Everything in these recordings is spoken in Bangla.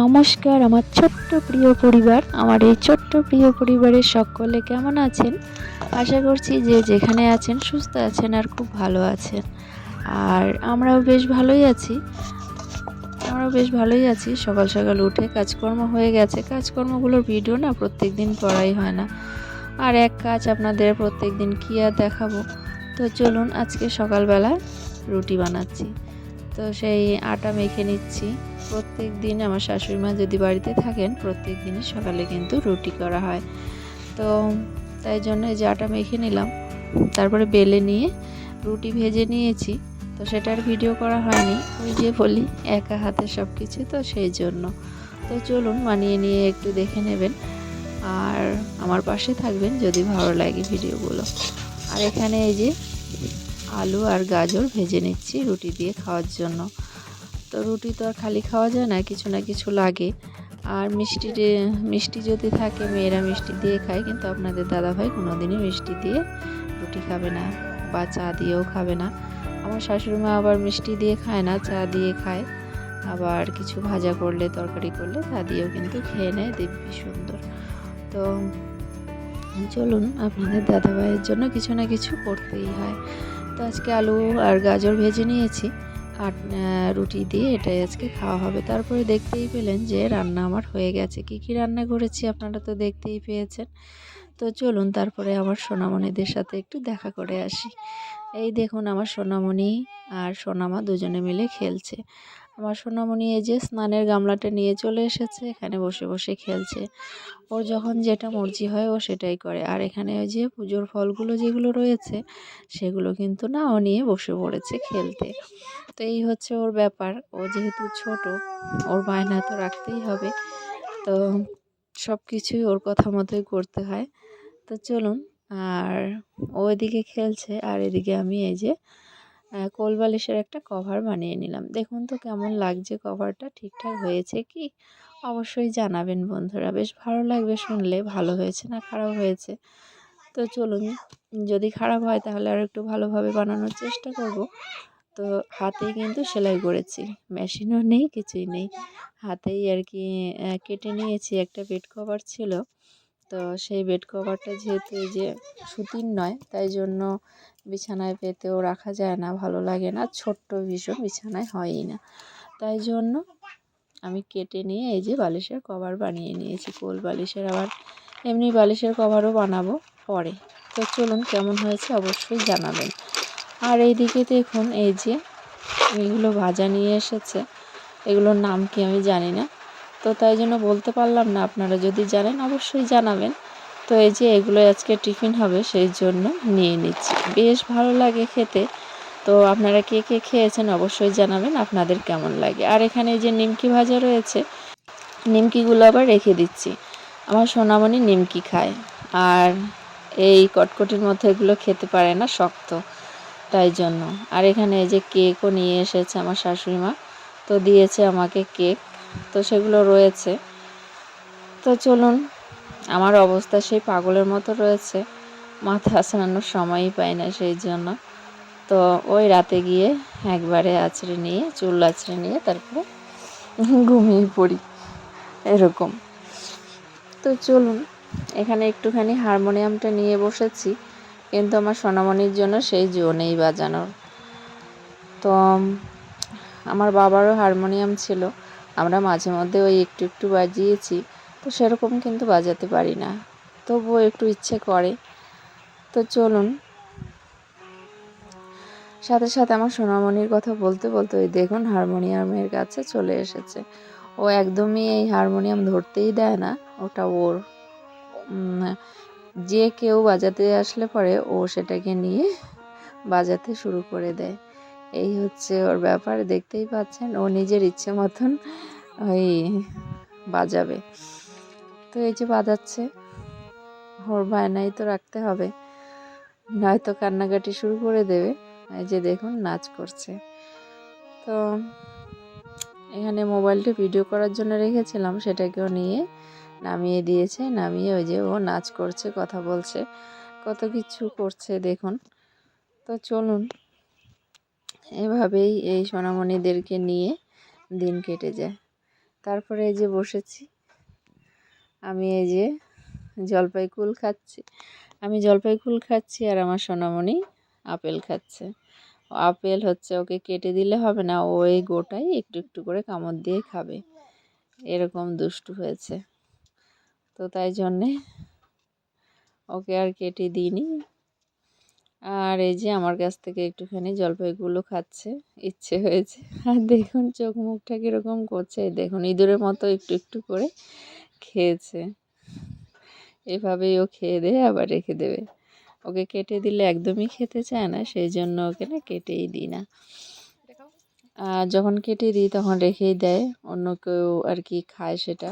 নমস্কার আমার ছোট্ট প্রিয় পরিবার, আমার এই ছোট্ট প্রিয় পরিবারের সকলে কেমন আছেন? আশা করছি যে যেখানে আছেন সুস্থ আছেন আর খুব ভালো আছেন। আর আমরাও বেশ ভালোই আছি। সকাল সকাল উঠে কাজকর্ম হয়ে গেছে। কাজকর্মগুলোর ভিডিও না প্রত্যেক দিন করাই হয় না। আর এক কাজ আপনাদের প্রত্যেক দিন কী আর দেখাবো। তো চলুন আজকে সকালবেলা রুটি বানাচ্ছি। তো সেই আটা মেখে নিচ্ছি। প্রত্যেক দিন আমার শাশুড়ি মা যদি বাড়িতে থাকেন প্রত্যেক দিনই সকালে কিন্তু রুটি করা হয়। তো তাই জন্য এই যে আটা মেখে নিলাম, তারপরে বেলে নিয়ে রুটি ভেজে নিয়েছি। তো সেটার ভিডিও করা হয়নি, ওই যে বলি একা হাতে সব কিছু, তো সেই জন্য। তো চলুন মানিয়ে নিয়ে একটু দেখে নেবেন আর আমার পাশে থাকবেন যদি ভালো লাগে ভিডিওগুলো। আর এখানে এই যে আলু আর গাজর ভেজে নিচ্ছি রুটি দিয়ে খাওয়ার জন্য। তো রুটি তো আর খালি খাওয়া যায় না, কিছু না কিছু লাগে। আর মিষ্টি যদি থাকে মেয়েরা মিষ্টি দিয়ে খায়, কিন্তু আপনাদের দাদাভাই কোনোদিনই মিষ্টি দিয়ে রুটি খাবে না বা চা দিয়েও খাবে না। আমার শাশুড়ি মা আবার মিষ্টি দিয়ে খায় না, চা দিয়ে খায়। আবার কিছু ভাজা করলে তরকারি করলে তা দিয়েও কিন্তু খেয়ে নেয় দিব্যি সুন্দর। তো চলুন আপনাদের দাদাভাইয়ের জন্য কিছু না কিছু করতেই হয়। তো আজকে আলু আর গাজর ভেজে নিয়েছি আর রুটি দিয়ে এটাই আজকে খাওয়া হবে। তারপরে দেখতেই পেলেন যে রান্না আমার হয়ে গেছে। কি রান্না করেছি আপনারা তো দেখতেই পেয়েছেন। তো চলুন তারপরে আমার সোনামণিদের সাথে একটু দেখা করে আসি। এই দেখুন আমার সোনামণি আর সোনামা দুজনে মিলে খেলছে। আমার সোনামণি এই যে স্নানের গামলাটা নিয়ে চলে এসেছে, এখানে বসে বসে খেলছে। ওর যখন যেটা মর্জি হয় ও সেটাই করে। আর এখানে ওই যে পুজোর ফলগুলো যেগুলো রয়েছে সেগুলো কিন্তু না ও নিয়ে বসে পড়েছে খেলতে। তো এই হচ্ছে ওর ব্যাপার। ও যেহেতু ছোট, ওর বায়না তো রাখতেই হবে। তো সব কিছুই ওর কথা মতোই করতে হয়। তো চলুন, আর ও এদিকে খেলছে আর এদিকে আমি এই যে কোল বালিশের একটা কভার বানিয়ে নিলাম। দেখুন তো কেমন লাগছে কভারটা, ঠিকঠাক হয়েছে কি? অবশ্যই জানাবেন বন্ধুরা, বেশ ভালো লাগবে শুনলে ভালো হয়েছে না খারাপ হয়েছে। তো চলুন, যদি খারাপ হয় তাহলে আর একটু ভালোভাবে বানানোর চেষ্টা করব। তো হাতেই কিন্তু সেলাই করেছি, মেশিনও নেই কিছুই নেই, হাতেই আর কি কেটে নিয়েছি। একটা বেড কভার ছিল, তো সেই বেড কভারটা যেহেতু এই যে সুতির নয়, তাই জন্য বিছানায় পেতেও রাখা যায় না, ভালো লাগে না, ছোট্ট ভীষণ বিছানায় হয়ই না। তাই জন্য আমি কেটে নিয়ে এই যে বালিশের কভার বানিয়ে নিয়েছি। কোল বালিশের আবার এমনি বালিশের কভারও বানাবো পরে। তো চলুন কেমন হয়েছে অবশ্যই জানাবেন। আর এইদিকে দেখুন এই যে এগুলো ভাজা নিয়ে এসেছে, এগুলোর নাম কি আমি জানি না, তো তাই জন্য বলতে পারলাম না। আপনারা যদি জানেন অবশ্যই জানাবেন। তো এই যে এগুলো আজকে টিফিন হবে সেই জন্য নিয়ে নিচ্ছি, বেশ ভালো লাগে খেতে। তো আপনারা কে কে খেয়েছেন অবশ্যই জানাবেন আপনাদের কেমন লাগে। আর এখানে এই যে নিমকি ভাজা রয়েছে, নিমকিগুলো আবার রেখে দিচ্ছি। আমার সোনামণি নিমকি খায়, আর এই কটকটির মধ্যে এগুলো খেতে পারে না, শক্ত, তাই জন্য। আর এখানে এই যে কেকও নিয়ে এসেছে আমার শাশুড়ি মা, তো দিয়েছে আমাকে কেক, তো সেগুলো রয়েছে। তো চলুন, আমার অবস্থা সেই পাগলের মতো রয়েছে, মাথা আছড়ানোর সময়ই পাই না সেই জন্য। তো ওই রাতে গিয়ে একবারে চুল আঁচড়ে নিয়ে তারপরে ঘুমিয়ে পড়ি এরকম। তো চলুন, এখানে একটুখানি হারমোনিয়ামটা নিয়ে বসেছি, কিন্তু আমার সোনামণির জন্য সেই জো নেই বাজানোর। তো আমার বাবারও হারমোনিয়াম ছিল, আমরা মাঝে মধ্যে ওই একটু একটু বাজিয়েছি, তো সেরকম কিন্তু বাজাতে পারি না, তবুও একটু ইচ্ছে করে। তো চলুন, সাথে সাথে আমার সোনামণির কথা বলতে বলতে ওই দেখুন হারমোনিয়ামের কাছে চলে এসেছে। ও একদমই এই হারমোনিয়াম ধরতেই দেয় না, ওটা ওর। যে কেউ বাজাতে আসলে পরে ও সেটাকে নিয়ে বাজাতে শুরু করে দেয়। এই হচ্ছে ওর ব্যাপার, দেখতেই পাচ্ছেন ও নিজের ইচ্ছে মতন ওই বাজাবে। তো এই যে বাজাচ্ছে, ওর বায়নাই তো রাখতে হবে, নয়তো কান্নাকাটি শুরু করে দেবে। এই যে দেখুন নাচ করছে। তো এখানে মোবাইলটা ভিডিও করার জন্য রেখেছিলাম, সেটাকেও নিয়ে নামিয়ে দিয়েছে, নামিয়ে ওই যে ও নাচ করছে, কথা বলছে, কত কিছু করছে দেখুন। তো চলুন, এভাবেই এই সোনামণিদেরকে নিয়ে দিন কেটে যায়। তারপরে এই যে বসেছি, আমি এই যে জলপাই কুল খাচ্ছি। আমি জলপাই কুল খাচ্ছি আর আমার সোনামণি আপেল খাচ্ছে। আপেল হচ্ছে ওকে কেটে দিলে হবে না, ওই গোটাই একটু একটু করে কামড় দিয়ে খাবে, এরকম দুষ্টু হয়েছে। তো তাই জন্যে ওকে আর কেটে দিইনি। আর এই যে আমার কাছ থেকে একটুখানি জলপাইগুলো খাচ্ছে, ইচ্ছে হয়েছে। আর দেখুন চোখ মুখটা কীরকম করছে, দেখুন ইঁদুরের মতো একটু একটু করে খেয়েছে। এভাবেই ও খেয়ে দিয়ে আবার রেখে দেবে। ওকে কেটে দিলে একদমই খেতে চায় না, সেই জন্য ওকে না কেটেই দিই না। আর যখন কেটে দিই তখন রেখেই দেয়, অন্য কেউ আর কি খায়, সেটা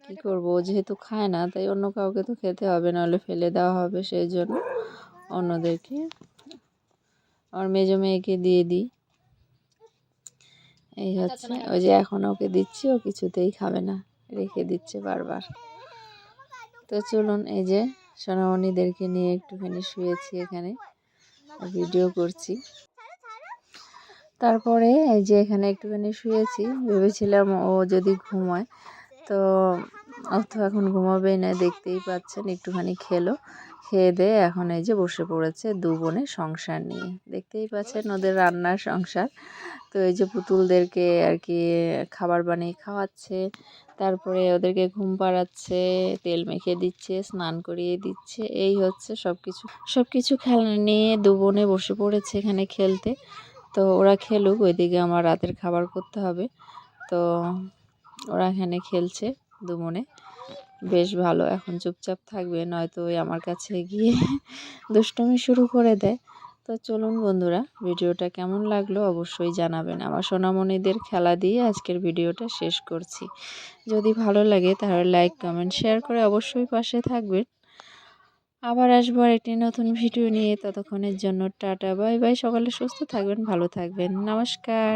কি করব, ও যেহেতু খায় না তাই অন্য কাউকে তো খেতে হবে, নাহলে ফেলে দেওয়া হবে, সেই জন্য অন্যদেরকে, আমার মেজো মেয়েকে দিয়ে দিই। এই হচ্ছে, ওই যে এখন ওকে দিচ্ছি, ও কিছুতেই খাবে না, রেখে দিচ্ছে বারবার। তো চলুন, এই যে সোনামণিদেরকে নিয়ে একটুখানি শুয়েছি এখানে, ভিডিও করছি। তারপরে এই যে এখানে একটুখানি শুয়েছি, ভেবেছিলাম ও যদি ঘুমায়, তো ও তো এখন ঘুমাবেই না, দেখতেই পাচ্ছেন একটুখানি খেলো, খেয়ে দিয়ে এখন এই যে বসে পড়েছে দু বোনে সংসার নিয়ে, দেখতেই পাচ্ছেন ওদের রান্নার সংসার। তো এই যে পুতুলদেরকে আর কি খাবার বানিয়ে খাওয়াচ্ছে, তারপরে ওদেরকে ঘুম পাড়াচ্ছে, তেল মেখে দিচ্ছে, স্নান করিয়ে দিচ্ছে, এই হচ্ছে সব কিছু খেলনা নিয়ে দু বোনে বসে পড়েছে এখানে খেলতে। তো ওরা খেলুক, ওইদিকে আমার রাতের খাবার করতে হবে। তো ওরা এখানে খেলছে দু বোনে, বেশ ভালো, এখন চুপচাপ থাকবে, নয়তো ওই আমার কাছে গিয়ে দুষ্টুমি শুরু করে দেয়। তো চলুন বন্ধুরা, ভিডিওটা কেমন লাগলো অবশ্যই জানাবেন। আমার সোনামণিদের খেলা দিয়ে আজকের ভিডিওটা শেষ করছি। যদি ভালো লাগে তাহলে লাইক কমেন্ট শেয়ার করে অবশ্যই পাশে থাকবেন। আবার আসবো একটি নতুন ভিডিও নিয়ে, ততক্ষণের জন্য টাটা বাই বাই। সকালে সুস্থ থাকবেন, ভালো থাকবেন, নমস্কার।